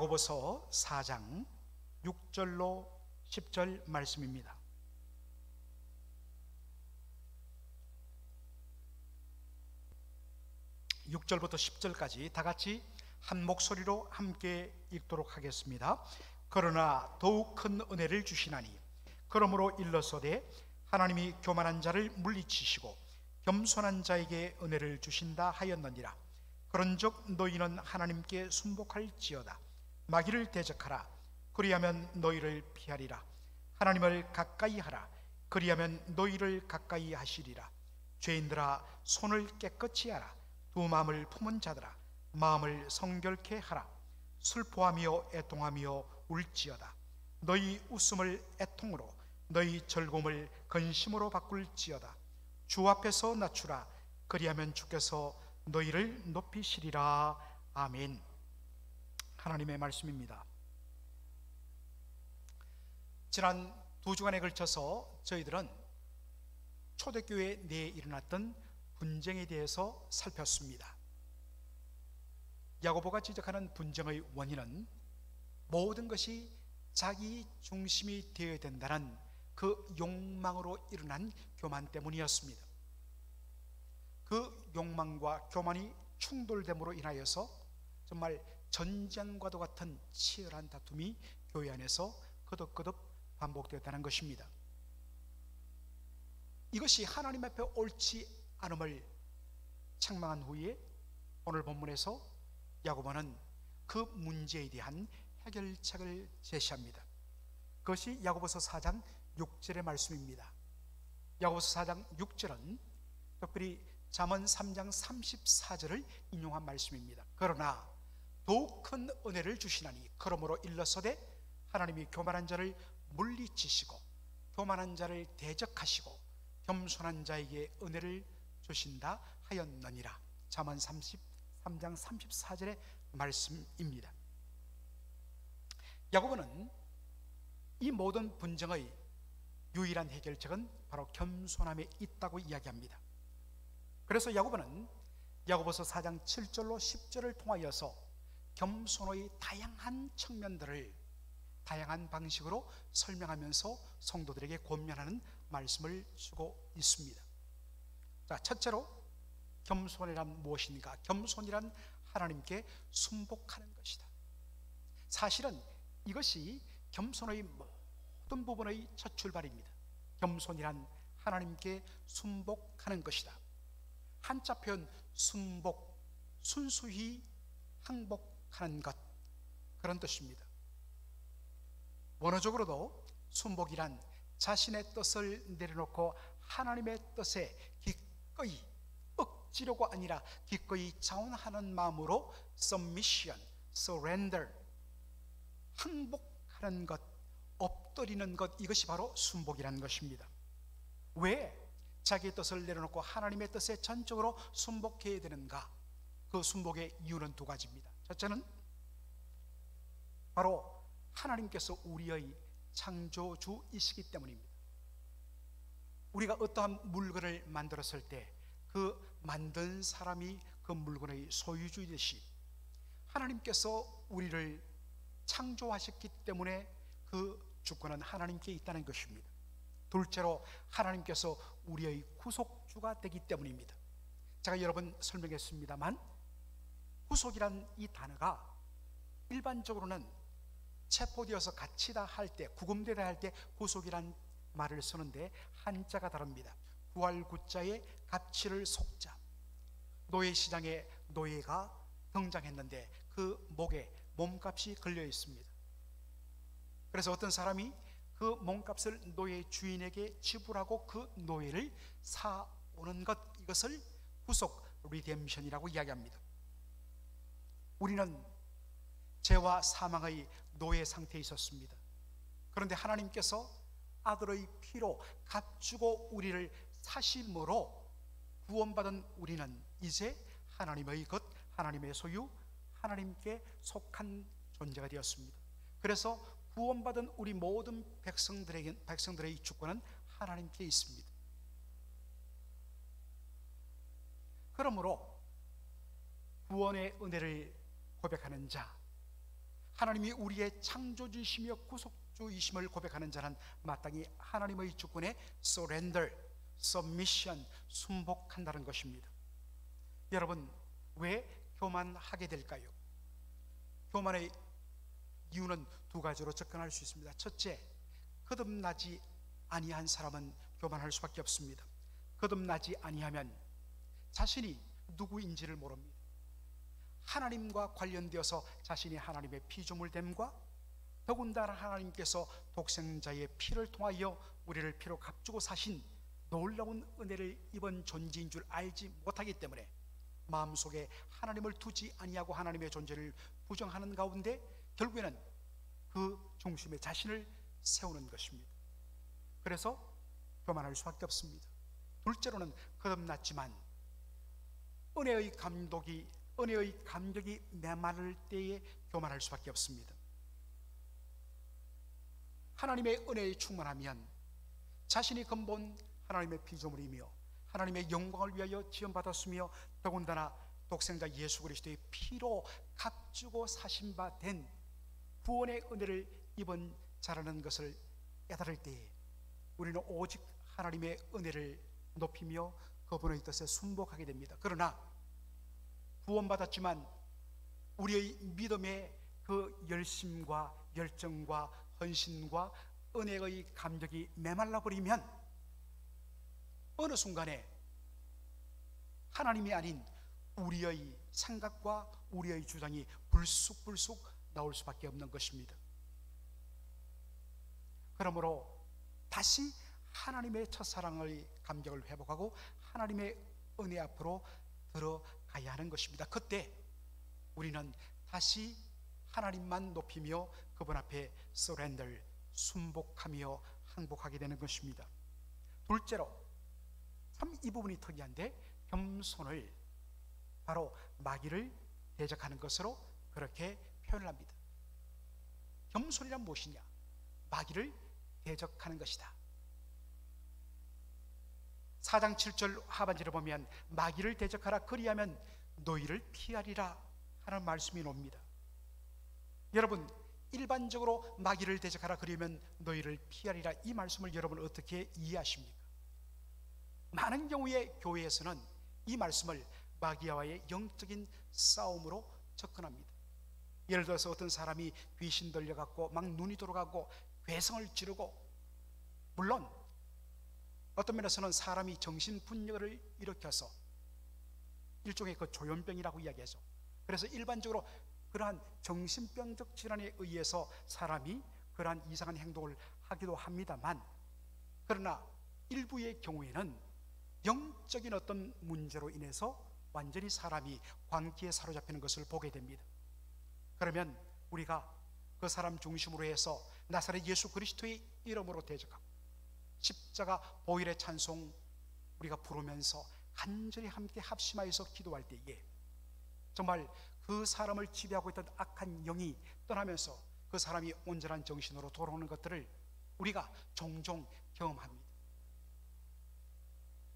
야고보서 4장 6절로 10절 말씀입니다. (6) 절부터 10절까지 다 같이 한 목소리로 함께 읽도록 하겠습니다. 그러나 더욱 큰 은혜를 주시나니 그러므로 일러서되 하나님이 교만한 자를 물리치시고 겸손한 자에게 은혜를 주신다 하였느니라. 그런즉 너희는 하나님께 순복할지어다. 마귀를 대적하라. 그리하면 너희를 피하리라. 하나님을 가까이 하라. 그리하면 너희를 가까이 하시리라. 죄인들아, 손을 깨끗이 하라. 두 마음을 품은 자들아, 마음을 성결케 하라. 슬퍼하며 애통하며 울지어다. 너희 웃음을 애통으로, 너희 즐거움을 근심으로 바꿀지어다. 주 앞에서 낮추라. 그리하면 주께서 너희를 높이시리라. 아멘. 하나님의 말씀입니다. 지난 2주간에 걸쳐서 저희들은 초대교회 내에 일어났던 분쟁에 대해서 살폈습니다. 야고보가 지적하는 분쟁의 원인은 모든 것이 자기 중심이 되어야 된다는 그 욕망으로 일어난 교만 때문이었습니다. 그 욕망과 교만이 충돌됨으로 인하여서 정말 전쟁과도 같은 치열한 다툼이 교회 안에서 거듭거듭 반복되었다는 것입니다. 이것이 하나님 앞에 옳지 않음을 책망한 후에 오늘 본문에서 야고보는 그 문제에 대한 해결책을 제시합니다. 그것이 야고보서 4장 6절의 말씀입니다. 야고보서 4장 6절은 특별히 잠언 3장 34절을 인용한 말씀입니다. 그러나 더욱 큰 은혜를 주시나니 그러므로 일러서되 하나님이 교만한 자를 물리치시고 교만한 자를 대적하시고 겸손한 자에게 은혜를 주신다 하였느니라. 잠언 33장 34절의 말씀입니다. 야고보는 이 모든 분쟁의 유일한 해결책은 바로 겸손함에 있다고 이야기합니다. 그래서 야고보는 야고보서 4장 7절로 10절을 통하여서 겸손의 다양한 측면들을 다양한 방식으로 설명하면서 성도들에게 권면하는 말씀을 주고 있습니다. 자, 첫째로 겸손이란 무엇인가? 겸손이란 하나님께 순복하는 것이다. 사실은 이것이 겸손의 모든 부분의 첫 출발입니다. 겸손이란 하나님께 순복하는 것이다. 한자 표현 순복, 순수히 항복하는 것, 그런 뜻입니다. 원어적으로도 순복이란 자신의 뜻을 내려놓고 하나님의 뜻에 기꺼이, 억지로가 아니라 기꺼이 자원하는 마음으로 submission, surrender, 항복하는 것, 엎드리는 것, 이것이 바로 순복이라는 것입니다. 왜 자기의 뜻을 내려놓고 하나님의 뜻에 전적으로 순복해야 되는가? 그 순복의 이유는 두 가지입니다. 첫째는 바로 하나님께서 우리의 창조주이시기 때문입니다. 우리가 어떠한 물건을 만들었을 때 그 만든 사람이 그 물건의 소유주이듯이 하나님께서 우리를 창조하셨기 때문에 그 주권은 하나님께 있다는 것입니다. 둘째로 하나님께서 우리의 구속주가 되기 때문입니다. 제가 여러 번 설명했습니다만 구속이란 이 단어가 일반적으로는 체포되어서 갇히다 할 때, 구금되다 할 때 구속이란 말을 쓰는데 한자가 다릅니다. 구할 구자에 갑치를 속자, 노예시장에 노예가 등장했는데 그 목에 몸값이 걸려 있습니다. 그래서 어떤 사람이 그 몸값을 노예 주인에게 지불하고 그 노예를 사오는 것, 이것을 구속, 리뎀션이라고 이야기합니다. 우리는 죄와 사망의 노예 상태에 있었습니다. 그런데 하나님께서 아들의 피로 값주고 우리를 사심으로 구원받은 우리는 이제 하나님의 것, 하나님의 소유, 하나님께 속한 존재가 되었습니다. 그래서 구원받은 우리 모든 백성들의 주권은 하나님께 있습니다. 그러므로 구원의 은혜를 고백하는 자, 하나님이 우리의 창조주이시며 구속주이심을 고백하는 자는 마땅히 하나님의 주권에 surrender, submission, 순복한다는 것입니다. 여러분, 왜 교만하게 될까요? 교만의 이유는 두 가지로 접근할 수 있습니다. 첫째, 거듭나지 아니한 사람은 교만할 수밖에 없습니다. 거듭나지 아니하면 자신이 누구인지를 모릅니다. 하나님과 관련되어서 자신이 하나님의 피조물됨과 더군다나 하나님께서 독생자의 피를 통하여 우리를 피로 값주고 사신 놀라운 은혜를 입은 존재인 줄 알지 못하기 때문에 마음속에 하나님을 두지 아니하고 하나님의 존재를 부정하는 가운데 결국에는 그 중심에 자신을 세우는 것입니다. 그래서 교만할 수밖에 없습니다. 둘째로는 거듭났지만 은혜의 감격이 메마를 때에 교만할 수밖에 없습니다. 하나님의 은혜에 충만하면 자신이 근본 하나님의 피조물이며 하나님의 영광을 위하여 지음받았으며 더군다나 독생자 예수 그리스도의 피로 값주고 사신 바 된 구원의 은혜를 입은 자라는 것을 깨달을 때에 우리는 오직 하나님의 은혜를 높이며 그분의 뜻에 순복하게 됩니다. 그러나 구원받았지만 우리의 믿음의 그 열심과 열정과 헌신과 은혜의 감격이 메말라 버리면 어느 순간에 하나님이 아닌 우리의 생각과 우리의 주장이 불쑥불쑥 나올 수밖에 없는 것입니다. 그러므로 다시 하나님의 첫사랑의 감격을 회복하고 하나님의 은혜 앞으로 들어가야 하는 것입니다. 그때 우리는 다시 하나님만 높이며 그분 앞에 surrender, 순복하며 항복하게 되는 것입니다. 둘째로, 참 이 부분이 특이한데 겸손을 바로 마귀를 대적하는 것으로 그렇게 표현을 합니다. 겸손이란 무엇이냐? 마귀를 대적하는 것이다. 4장 7절 하반절에 보면 마귀를 대적하라 그리하면 너희를 피하리라 하는 말씀이 나옵니다. 여러분, 일반적으로 마귀를 대적하라 그리하면 너희를 피하리라 이 말씀을 여러분 어떻게 이해하십니까? 많은 경우에 교회에서는 이 말씀을 마귀와의 영적인 싸움으로 접근합니다. 예를 들어서 어떤 사람이 귀신 들려갖고 막 눈이 돌아가고 괴성을 지르고, 물론 어떤 면에서는 사람이 정신분열을 일으켜서 일종의 그 조현병이라고 이야기하죠. 그래서 일반적으로 그러한 정신병적 질환에 의해서 사람이 그러한 이상한 행동을 하기도 합니다만, 그러나 일부의 경우에는 영적인 어떤 문제로 인해서 완전히 사람이 광기에 사로잡히는 것을 보게 됩니다. 그러면 우리가 그 사람 중심으로 해서 나사렛 예수 그리스도의 이름으로 대적하고 십자가 보혈의 찬송 우리가 부르면서 간절히 함께 합심하여서 기도할 때에 정말 그 사람을 지배하고 있던 악한 영이 떠나면서 그 사람이 온전한 정신으로 돌아오는 것들을 우리가 종종 경험합니다.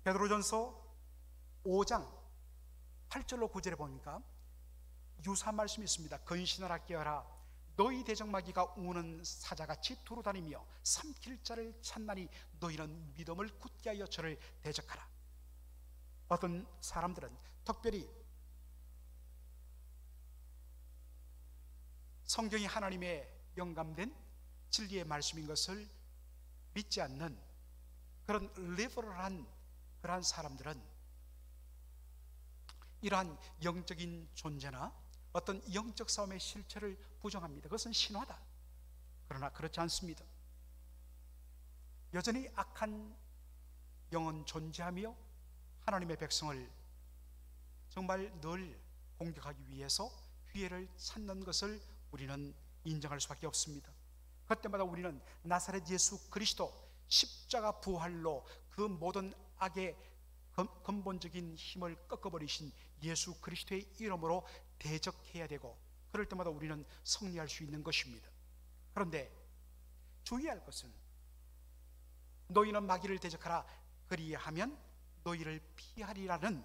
베드로전서 5장 8절로 9절에 보니까 유사한 말씀이 있습니다. 근신하라 깨어라 너희 대적마귀가 우는 사자같이 두루다니며 삼킬 자를 찾나니 너희는 믿음을 굳게 하여 저를 대적하라. 어떤 사람들은 특별히 성경이 하나님의 영감된 진리의 말씀인 것을 믿지 않는 그런 리버럴한 그러한 사람들은 이러한 영적인 존재나 어떤 영적 싸움의 실체를 부정합니다. 그것은 신화다. 그러나 그렇지 않습니다. 여전히 악한 영은 존재하며 하나님의 백성을 정말 늘 공격하기 위해서 기회를 찾는 것을 우리는 인정할 수밖에 없습니다. 그때마다 우리는 나사렛 예수 그리스도 십자가 부활로 그 모든 악의 근본적인 힘을 꺾어버리신 예수 그리스도의 이름으로 대적해야 되고, 그럴 때마다 우리는 승리할 수 있는 것입니다. 그런데 주의할 것은 너희는 마귀를 대적하라 그리하면 너희를 피하리라는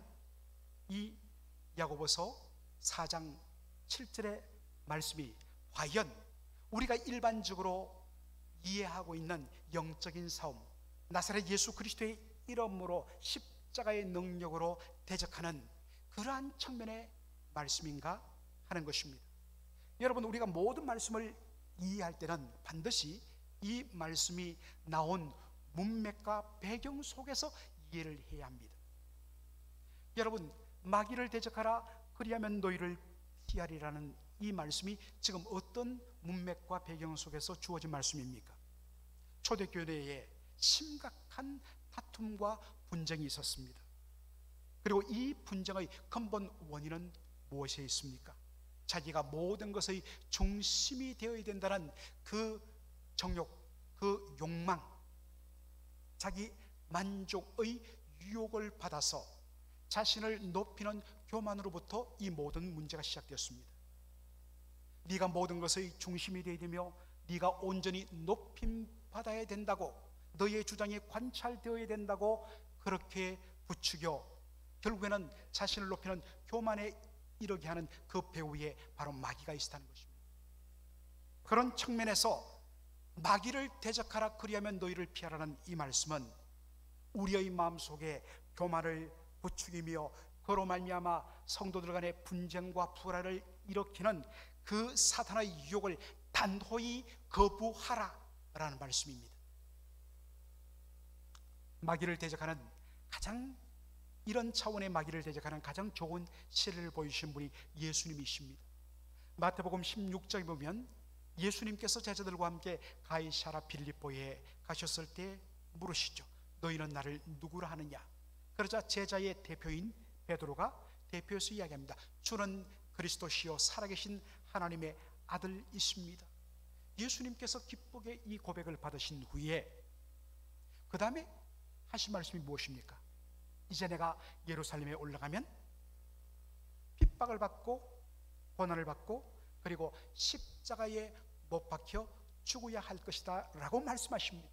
이 야고보서 4장 7절의 말씀이 과연 우리가 일반적으로 이해하고 있는 영적인 싸움, 나사렛 예수 그리스도의 이름으로 십자가의 능력으로 대적하는 그러한 측면의 말씀인가 하는 것입니다. 여러분, 우리가 모든 말씀을 이해할 때는 반드시 이 말씀이 나온 문맥과 배경 속에서 이해를 해야 합니다. 여러분, 마귀를 대적하라 그리하면 너희를 피하리라는 이 말씀이 지금 어떤 문맥과 배경 속에서 주어진 말씀입니까? 초대교회에 심각한 다툼과 분쟁이 있었습니다. 그리고 이 분쟁의 근본 원인은 무엇에 있습니까? 자기가 모든 것의 중심이 되어야 된다는 그 정욕, 그 욕망, 자기 만족의 유혹을 받아서 자신을 높이는 교만으로부터 이 모든 문제가 시작되었습니다. 네가 모든 것의 중심이 되어야 되며 네가 온전히 높임 받아야 된다고, 너의 주장이 관찰되어야 된다고 그렇게 부추겨 결국에는 자신을 높이는 교만에 이르게 하는 그 배후에 바로 마귀가 있었다는 것입니다. 그런 측면에서 마귀를 대적하라 그리하면 너희를 피하라는 이 말씀은 우리의 마음속에 교만을 부추기며 그로 말미암아 성도들 간의 분쟁과 불화를 일으키는 그 사탄의 유혹을 단호히 거부하라라는 말씀입니다. 마귀를 대적하는 가장, 이런 차원의 마귀를 대적하는 가장 좋은 시를 보여주신 분이 예수님이십니다. 마태복음 16장에 보면 예수님께서 제자들과 함께 가이사랴 빌립보에 가셨을 때 물으시죠. 너희는 나를 누구라 하느냐? 그러자 제자의 대표인 베드로가 대표해서 이야기합니다. 주는 그리스도시요 살아계신 하나님의 아들이십니다. 예수님께서 기쁘게 이 고백을 받으신 후에 그 다음에 하신 말씀이 무엇입니까? 이제 내가 예루살렘에 올라가면 핍박을 받고 고난을 받고 그리고 십자가에 못 박혀 죽어야 할 것이다 라고 말씀하십니다.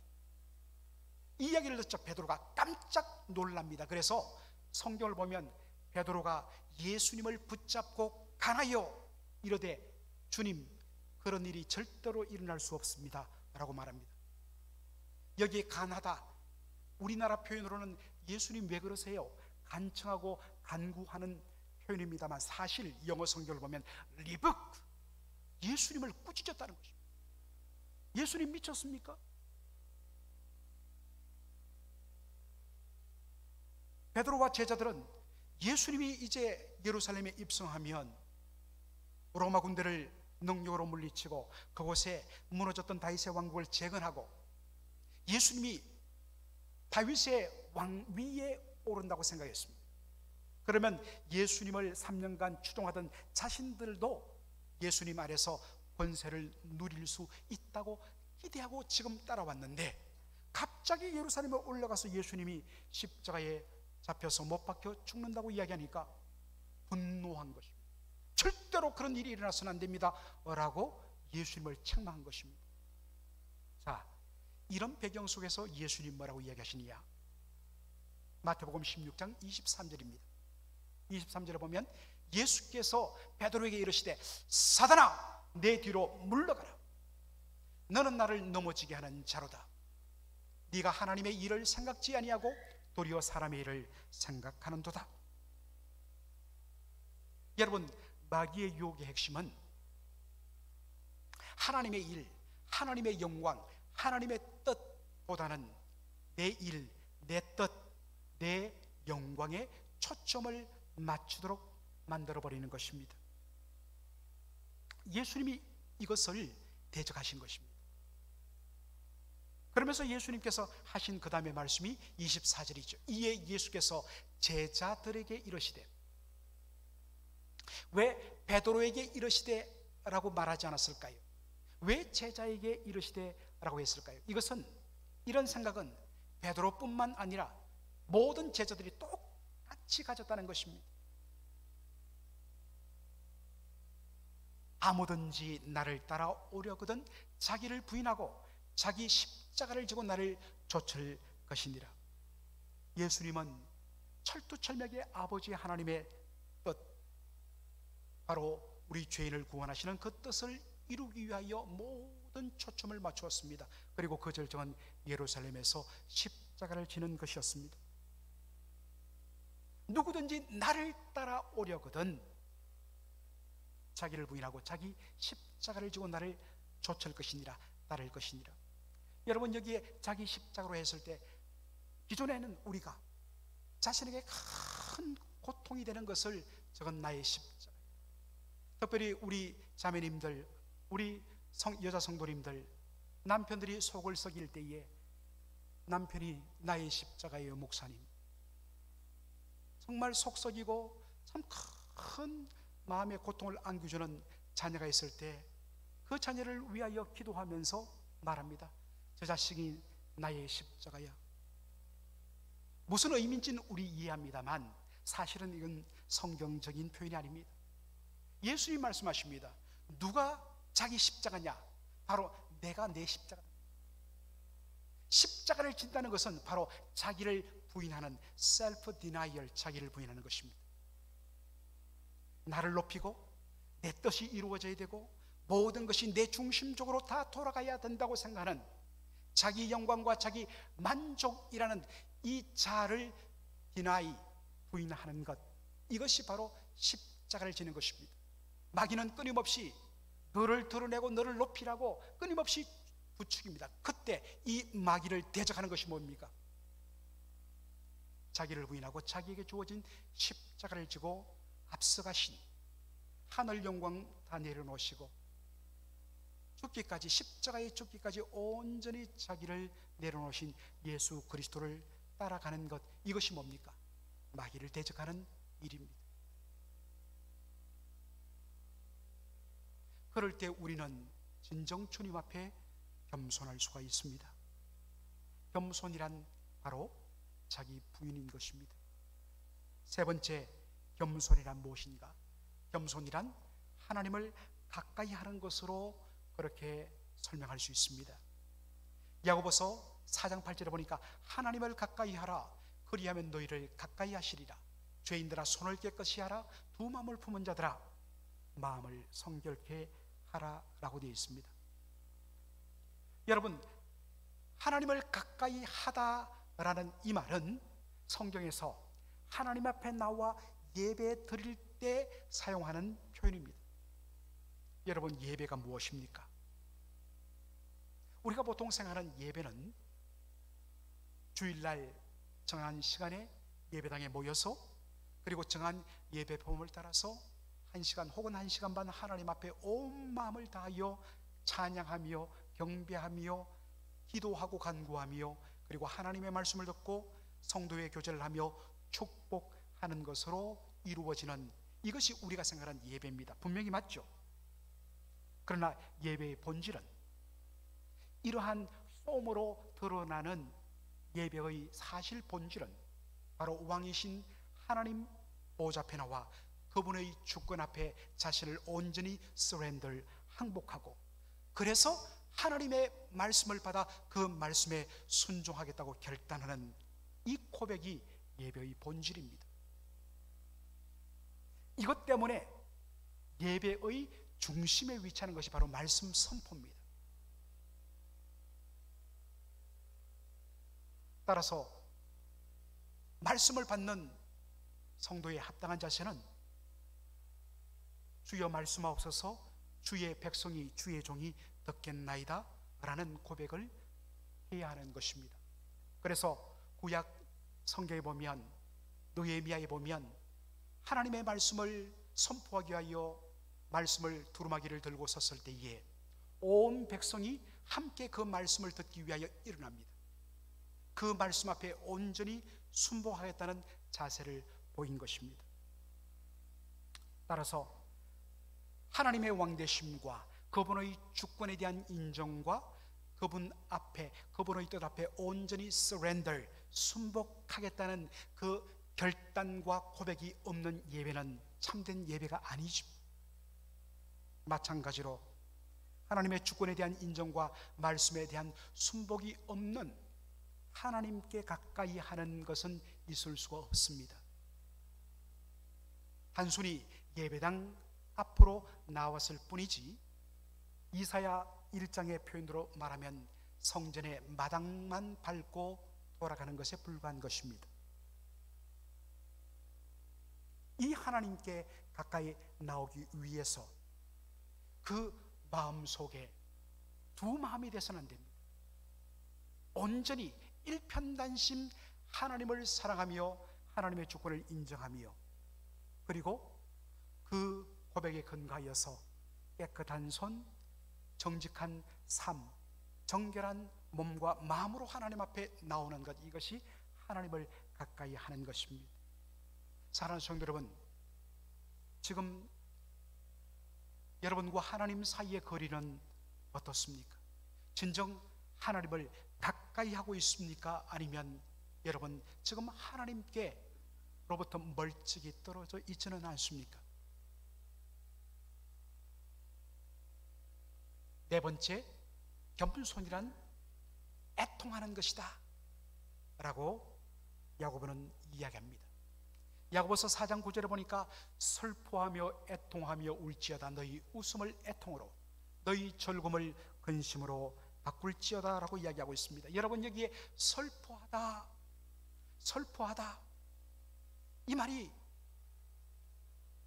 이 이야기를 듣자 베드로가 깜짝 놀랍니다. 그래서 성경을 보면 베드로가 예수님을 붙잡고 강하여 이르되 주님, 그런 일이 절대로 일어날 수 없습니다 라고 말합니다. 여기에 간하다, 우리나라 표현으로는 예수님 왜 그러세요? 간청하고 간구하는 표현입니다만 사실 영어 성경을 보면 리북, 예수님을 꾸짖었다는 것입니다. 예수님 미쳤습니까? 베드로와 제자들은 예수님이 이제 예루살렘에 입성하면 로마 군대를 능력으로 물리치고 그곳에 무너졌던 다윗의 왕국을 재건하고 예수님이 다윗의 왕위에 오른다고 생각했습니다. 그러면 예수님을 3년간 추종하던 자신들도 예수님 아래서 권세를 누릴 수 있다고 기대하고 지금 따라왔는데 갑자기 예루살렘에 올라가서 예수님이 십자가에 잡혀서 못 박혀 죽는다고 이야기하니까 분노한 것입니다. 절대로 그런 일이 일어나서는 안 됩니다 라고 예수님을 책망한 것입니다. 자, 이런 배경 속에서 예수님 뭐라고 이야기하시느냐? 마태복음 16장 23절입니다 23절에 보면 예수께서 베드로에게 이르시되 사단아 내 뒤로 물러가라. 너는 나를 넘어지게 하는 자로다. 네가 하나님의 일을 생각지 아니하고 도리어 사람의 일을 생각하는도다. 여러분, 마귀의 유혹의 핵심은 하나님의 일, 하나님의 영광, 하나님의 뜻보다는 내 일, 내 뜻, 내 영광에 초점을 맞추도록 만들어버리는 것입니다. 예수님이 이것을 대적하신 것입니다. 그러면서 예수님께서 하신 그 다음에 말씀이 24절이죠. 이에 예수께서 제자들에게 이르시되, 왜 베드로에게 이르시되 라고 말하지 않았을까요? 왜 제자에게 이르시되 라고 했을까요? 이것은, 이런 생각은 베드로뿐만 아니라 모든 제자들이 똑같이 가졌다는 것입니다. 아무든지 나를 따라오려거든 자기를 부인하고 자기 십자가를 지고 나를 좇을 것이니라. 예수님은 철두철미하게 아버지 하나님의 뜻, 바로 우리 죄인을 구원하시는 그 뜻을 이루기 위하여 모든 초점을 맞추었습니다. 그리고 그 절정은 예루살렘에서 십자가를 지는 것이었습니다. 누구든지 나를 따라오려거든 자기를 부인하고 자기 십자가를 지고 나를 좇을 것이니라, 따를 것이니라. 여러분, 여기에 자기 십자가로 했을 때 기존에는 우리가 자신에게 큰 고통이 되는 것을 저건 나의 십자가. 특별히 우리 자매님들, 우리 여자 성도님들, 남편들이 속을 썩일 때에 남편이 나의 십자가예요. 목사님, 정말 속 썩이고 참 큰 마음의 고통을 안겨주는 자녀가 있을 때 그 자녀를 위하여 기도하면서 말합니다. 저 자식이 나의 십자가야. 무슨 의미인지는 우리 이해합니다만 사실은 이건 성경적인 표현이 아닙니다. 예수님 말씀하십니다. 누가 자기 십자가냐? 바로 내가 내 십자가. 십자가를 진다는 것은 바로 자기를 부인하는 셀프 디나이얼, 자기를 부인하는 것입니다. 나를 높이고 내 뜻이 이루어져야 되고 모든 것이 내 중심적으로 다 돌아가야 된다고 생각하는 자기 영광과 자기 만족이라는 이 자아를 디나이, 부인하는 것, 이것이 바로 십자가를 지는 것입니다. 마귀는 끊임없이 너를 드러내고 너를 높이라고 끊임없이 부추깁니다. 그때 이 마귀를 대적하는 것이 뭡니까? 자기를 부인하고 자기에게 주어진 십자가를 지고 앞서가신, 하늘 영광 다 내려놓으시고 죽기까지, 십자가에 죽기까지 온전히 자기를 내려놓으신 예수 그리스도를 따라가는 것, 이것이 뭡니까? 마귀를 대적하는 일입니다. 그럴 때 우리는 진정 주님 앞에 겸손할 수가 있습니다. 겸손이란 바로 자기 부인인 것입니다. 세 번째, 겸손이란 무엇인가? 겸손이란 하나님을 가까이 하는 것으로 그렇게 설명할 수 있습니다. 야고보서 4장 8절에 보니까 하나님을 가까이 하라, 그리하면 너희를 가까이 하시리라. 죄인들아 손을 깨끗이 하라, 두 마음을 품은 자들아 마음을 성결케 하라 라고 되어 있습니다. 여러분, 하나님을 가까이 하다라는 이 말은 성경에서 하나님 앞에 나와 예배 드릴 때 사용하는 표현입니다. 여러분, 예배가 무엇입니까? 우리가 보통 생각하는 예배는 주일날 정한 시간에 예배당에 모여서 그리고 정한 예배 포럼을 따라서 1시간 혹은 1시간 반 하나님 앞에 온 마음을 다하여 찬양하며 경배하며 기도하고 간구하며 그리고 하나님의 말씀을 듣고 성도의 교제를 하며 축복하는 것으로 이루어지는, 이것이 우리가 생각하는 예배입니다. 분명히 맞죠? 그러나 예배의 본질은, 이러한 폼으로 드러나는 예배의 사실 본질은 바로 왕이신 하나님 보좌 앞에 나와 그분의 주권 앞에 자신을 온전히 서렌더, 항복하고, 그래서 하나님의 말씀을 받아 그 말씀에 순종하겠다고 결단하는 이 고백이 예배의 본질입니다. 이것 때문에 예배의 중심에 위치하는 것이 바로 말씀 선포입니다. 따라서 말씀을 받는 성도의 합당한 자세는 주여 말씀하옵소서, 주의 백성이 주의 종이 듣겠나이다 라는 고백을 해야 하는 것입니다. 그래서 구약 성경에 보면, 느헤미야에 보면 하나님의 말씀을 선포하기 위하여 말씀을 두루마기를 들고 섰을 때에 온 백성이 함께 그 말씀을 듣기 위하여 일어납니다. 그 말씀 앞에 온전히 순복하겠다는 자세를 보인 것입니다. 따라서 하나님의 왕되심과 그분의 주권에 대한 인정과 그분 앞에, 그분의 뜻 앞에 온전히 surrender, 순복하겠다는 그 결단과 고백이 없는 예배는 참된 예배가 아니죠. 마찬가지로 하나님의 주권에 대한 인정과 말씀에 대한 순복이 없는 하나님께 가까이 하는 것은 있을 수가 없습니다. 단순히 예배당 앞으로 나왔을 뿐이지 이사야 1장의 표현으로 말하면 성전의 마당만 밟고 돌아가는 것에 불과한 것입니다. 이 하나님께 가까이 나오기 위해서 그 마음속에 두 마음이 돼서는 안 됩니다. 온전히 일편단심 하나님을 사랑하며 하나님의 주권을 인정하며, 그리고 그 고백에 근거하여서 깨끗한 손, 정직한 삶, 정결한 몸과 마음으로 하나님 앞에 나오는 것, 이것이 하나님을 가까이 하는 것입니다. 사랑하는 성도 여러분, 지금 여러분과 하나님 사이의 거리는 어떻습니까? 진정 하나님을 가까이 하고 있습니까? 아니면 여러분 지금 하나님께로부터 멀찍이 떨어져 있지는 않습니까? 네 번째, 겸손이란 애통하는 것이다 라고 야고보는 이야기합니다. 야고보서 4장 9절에 보니까 슬퍼하며 애통하며 울지어다 너희 웃음을 애통으로 너희 즐거움을 근심으로 바꿀지어다 라고 이야기하고 있습니다. 여러분, 여기에 슬퍼하다 이 말이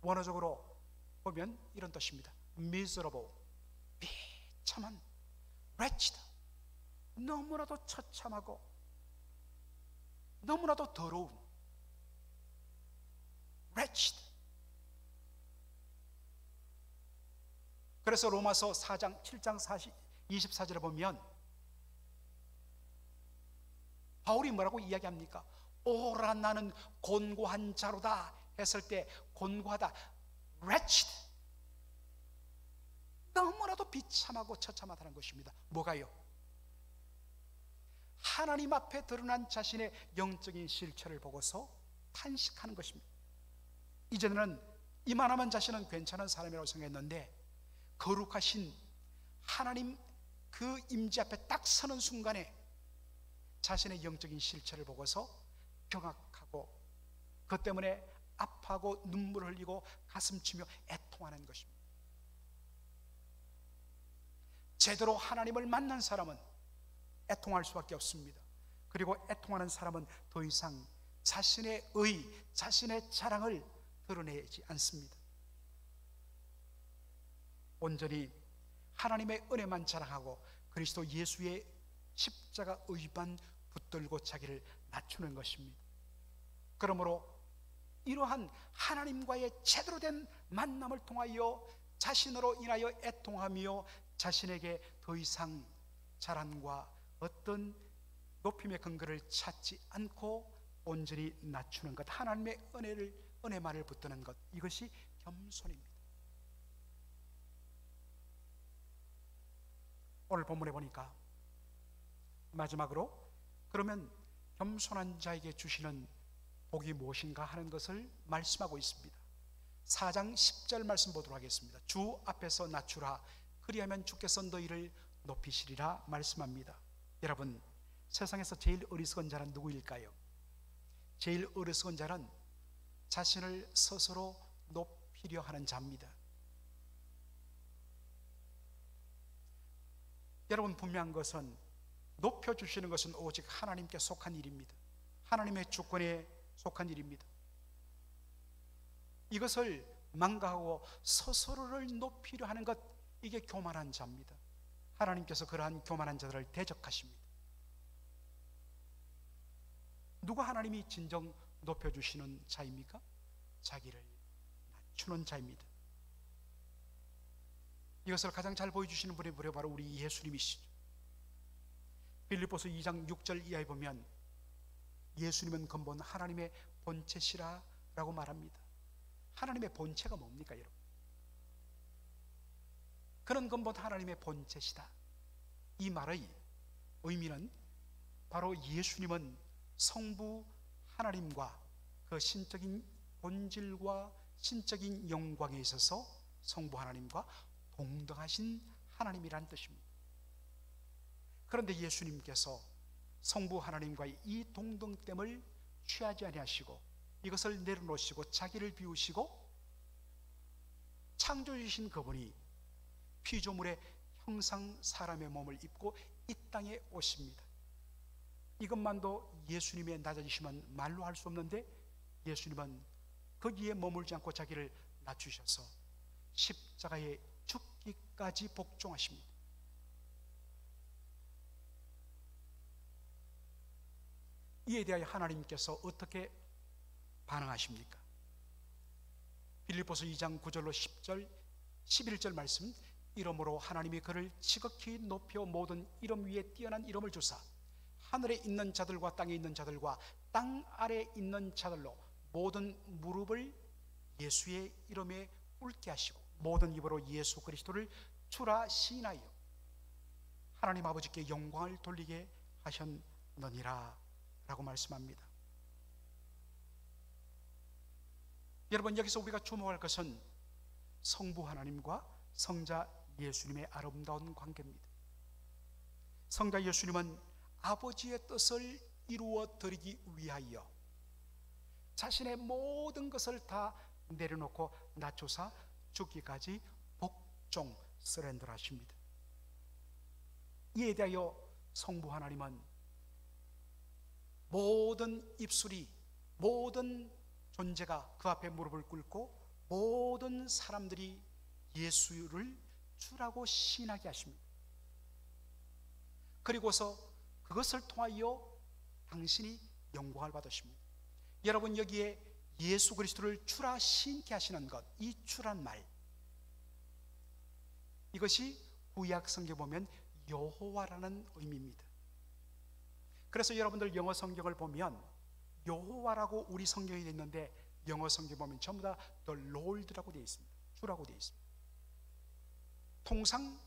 원어적으로 보면 이런 뜻입니다. miserable, 비참한, wretched, 너무나도 처참하고 너무나도 더러운, wretched. 그래서 로마서 4장 7장 24절에 보면 바울이 뭐라고 이야기합니까? 오라 나는 곤고한 자로다 했을 때 곤고하다, wretched, 너무나도 비참하고 처참하다는 것입니다. 뭐가요? 하나님 앞에 드러난 자신의 영적인 실체를 보고서 탄식하는 것입니다. 이전에는 이만하면 자신은 괜찮은 사람이라고 생각했는데 거룩하신 하나님 그 임재 앞에 딱 서는 순간에 자신의 영적인 실체를 보고서 경악하고 그것 때문에 아파하고 눈물을 흘리고 가슴치며 애통하는 것입니다. 제대로 하나님을 만난 사람은 애통할 수밖에 없습니다. 그리고 애통하는 사람은 더 이상 자신의 자신의 자랑을 드러내지 않습니다. 온전히 하나님의 은혜만 자랑하고 그리스도 예수의 십자가 의만 붙들고 자기를 낮추는 것입니다. 그러므로 이러한 하나님과의 제대로 된 만남을 통하여 자신으로 인하여 애통하며 자신에게 더 이상 자랑과 어떤 높임의 근거를 찾지 않고 온전히 낮추는 것, 하나님의 은혜만을 붙드는 것, 이것이 겸손입니다. 오늘 본문에 보니까 마지막으로 그러면 겸손한 자에게 주시는 복이 무엇인가 하는 것을 말씀하고 있습니다. 4장 10절 말씀 보도록 하겠습니다. 주 앞에서 낮추라 그리하면 주께서 너희를 높이시리라 말씀합니다. 여러분, 세상에서 제일 어리석은 자는 누구일까요? 제일 어리석은 자는 자신을 스스로 높이려 하는 자입니다. 여러분, 분명한 것은 높여주시는 것은 오직 하나님께 속한 일입니다. 하나님의 주권에 속한 일입니다. 이것을 망각하고 스스로를 높이려 하는 것, 이게 교만한 자입니다. 하나님께서 그러한 교만한 자들을 대적하십니다. 누가 하나님이 진정 높여주시는 자입니까? 자기를 낮추는 자입니다. 이것을 가장 잘 보여주시는 분이 바로 우리 예수님이시죠. 빌립보서 2장 6절 이하에 보면 예수님은 근본 하나님의 본체시라 라고 말합니다. 하나님의 본체가 뭡니까 여러분? 그는 근본 하나님의 본체시다. 이 말의 의미는 바로 예수님은 성부 하나님과 그 신적인 본질과 신적인 영광에 있어서 성부 하나님과 동등하신 하나님이란 뜻입니다. 그런데 예수님께서 성부 하나님과의 이 동등됨을 취하지 아니하시고 이것을 내려놓으시고 자기를 비우시고 창조주신 그분이 피조물의 형상 사람의 몸을 입고 이 땅에 오십니다. 이것만도 예수님의 낮아지심은 말로 할 수 없는데, 예수님은 거기에 머물지 않고 자기를 낮추셔서 십자가에 죽기까지 복종하십니다. 이에 대하여 하나님께서 어떻게 반응하십니까? 빌립보서 2장 9절로 10절 11절 말씀, 이러므로 하나님이 그를 지극히 높여 모든 이름 위에 뛰어난 이름을 주사 하늘에 있는 자들과 땅에 있는 자들과 땅 아래에 있는 자들로 모든 무릎을 예수의 이름에 꿇게 하시고 모든 입으로 예수 그리스도를 주라 시인하여 하나님 아버지께 영광을 돌리게 하셨느니라 라고 말씀합니다. 여러분, 여기서 우리가 주목할 것은 성부 하나님과 성자 예수님의 아름다운 관계입니다. 성자 예수님은 아버지의 뜻을 이루어 드리기 위하여 자신의 모든 것을 다 내려놓고 낮추사 죽기까지 복종 서렌더를 하십니다. 이에 대하여 성부 하나님은 모든 입술이, 모든 존재가 그 앞에 무릎을 꿇고 모든 사람들이 예수를 주라고 시인하게 하십니다. 그리고서 그것을 통하여 당신이 영광을 받으십니다. 여러분, 여기에 예수 그리스도를 주라 시인케 하시는 것, 이 주란 말, 이것이 구약 성경에 보면 여호와라는 의미입니다. 그래서 여러분들 영어 성경을 보면 여호와라고 우리 성경에 있는데 영어 성경에 보면 전부 다 The Lord라고 되어 있습니다. 주라고 되어 있습니다. 통상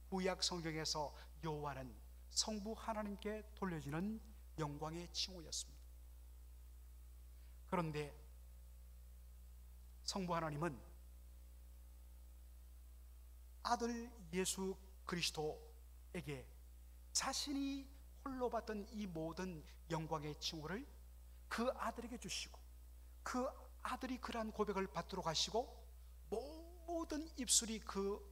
구약 성경에서 여호와는 성부 하나님께 돌려지는 영광의 칭호였습니다. 그런데 성부 하나님은 아들 예수 그리스도에게 자신이 홀로 받던 이 모든 영광의 칭호를 그 아들에게 주시고 그 아들이 그러한 고백을 받도록 하시고 모든 입술이 그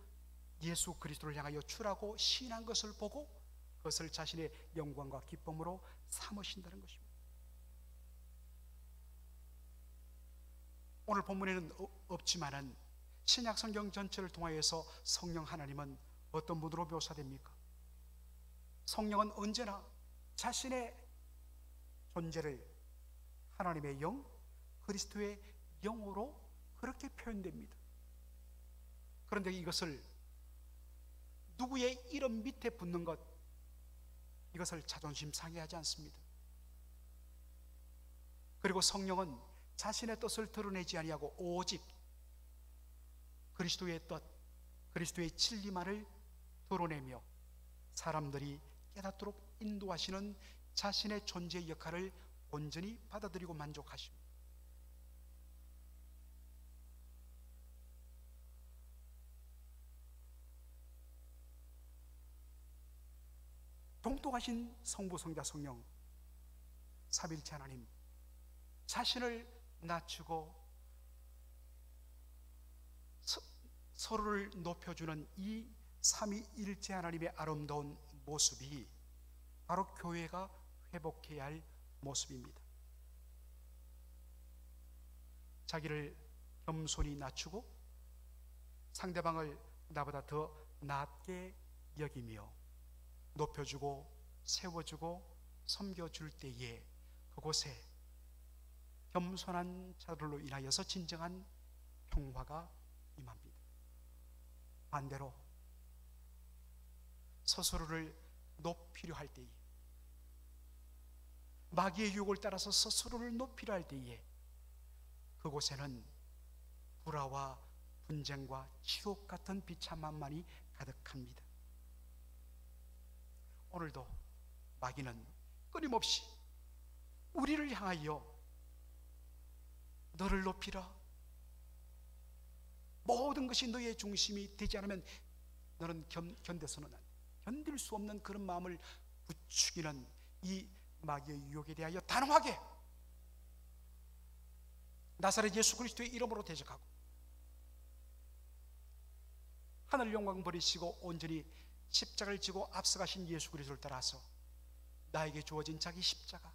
예수 그리스도를 향하여 주라고 시인한 것을 보고 그것을 자신의 영광과 기쁨으로 삼으신다는 것입니다. 오늘 본문에는 없지만은 신약 성경 전체를 통하여서 성령 하나님은 어떤 분으로 묘사됩니까? 성령은 언제나 자신의 존재를 하나님의 영, 그리스도의 영으로 그렇게 표현됩니다. 그런데 이것을 누구의 이름 밑에 붙는 것, 이것을 자존심 상해하지 않습니다. 그리고 성령은 자신의 뜻을 드러내지 아니하고 오직 그리스도의 뜻, 그리스도의 진리만을 드러내며 사람들이 깨닫도록 인도하시는 자신의 존재의 역할을 온전히 받아들이고 만족하십니다. 동독하신 성부, 성자, 성령 삼위일체 하나님, 자신을 낮추고 서로를 높여주는 이 삼위일체 하나님의 아름다운 모습이 바로 교회가 회복해야 할 모습입니다. 자기를 겸손히 낮추고 상대방을 나보다 더 낮게 여기며 높여주고 세워주고 섬겨줄 때에 그곳에 겸손한 자들로 인하여서 진정한 평화가 임합니다. 반대로 스스로를 높이려 할 때에, 마귀의 유혹을 따라서 스스로를 높이려 할 때에 그곳에는 불화와 분쟁과 지옥 같은 비참함만이 가득합니다. 오늘도 마귀는 끊임없이 우리를 향하여 너를 높이라, 모든 것이 너의 중심이 되지 않으면 너는 견뎌서는 안 돼, 견딜 수 없는 그런 마음을 부추기는 이 마귀의 유혹에 대하여 단호하게 나사렛 예수 그리스도의 이름으로 대적하고 하늘 영광 버리시고 온전히 십자가를 지고 앞서가신 예수 그리스도를 따라서 나에게 주어진 자기 십자가,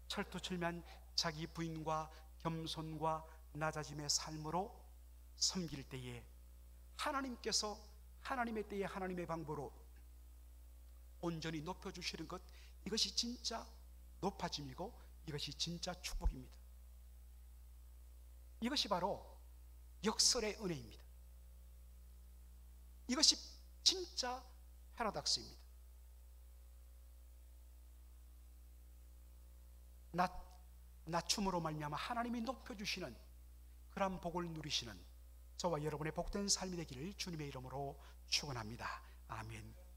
철두철미한 자기 부인과 겸손과 낮아짐의 삶으로 섬길 때에 하나님께서 하나님의 때에 하나님의 방법으로 온전히 높여주시는 것, 이것이 진짜 높아짐이고 이것이 진짜 축복입니다. 이것이 바로 역설의 은혜입니다. 이것이 진짜 패러닥스입니다. 낮춤으로 말미암아 하나님이 높여주시는 그런 복을 누리시는 저와 여러분의 복된 삶이 되기를 주님의 이름으로 축원합니다. 아멘.